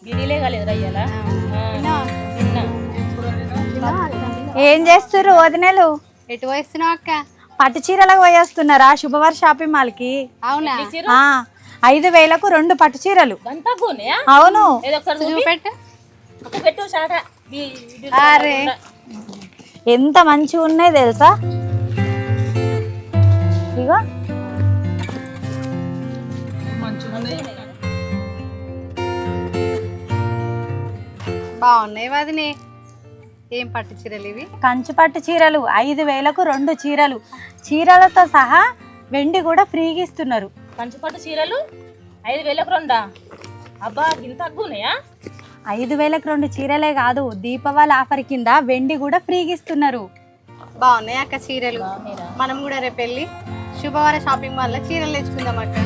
గిరిలే కాలేదురా ఇయ్యాల ఏం చేస్తుర్రు వదినలు? ఎటు వస్తున్నావు అక్క? పట్టు చీరలకు పోయేస్తున్నారా శుభవారి షాపింగ్ మాల్ కి? అవునా? 5,000కు 2 పట్టు చీరలు. గంతకునే అవును. ఏదో ఒకసారి చూపెట్టు. పెట్టు షాట అరే ఎంత మంచిగా ఉన్నాయి తెలుసా? ఇగో బాగున్నాయి వదినే. ఏం పట్టు చీరలు ఇవి? కంచి పట్టు చీరలు 5,000కు 2 చీరలు. చీరలతో సహా వెండి కూడా ఫ్రీగా ఇస్తున్నారు. కంచిపట్టు చీరలు 5,000కు 2. అబ్బా ఇంత తగ్గున్నాయా? 5,000కు 2 చీరలే కాదు, దీపావళి ఆఫర్ కింద వెండి కూడా ఫ్రీగా ఇస్తున్నారు. బాగున్నాయి అక్క చీరలు. మనం కూడా రేపు వెళ్ళి శుభవార షాపింగ్ మాల్ లో చీరలు తెచ్చుకుందాం అక్క.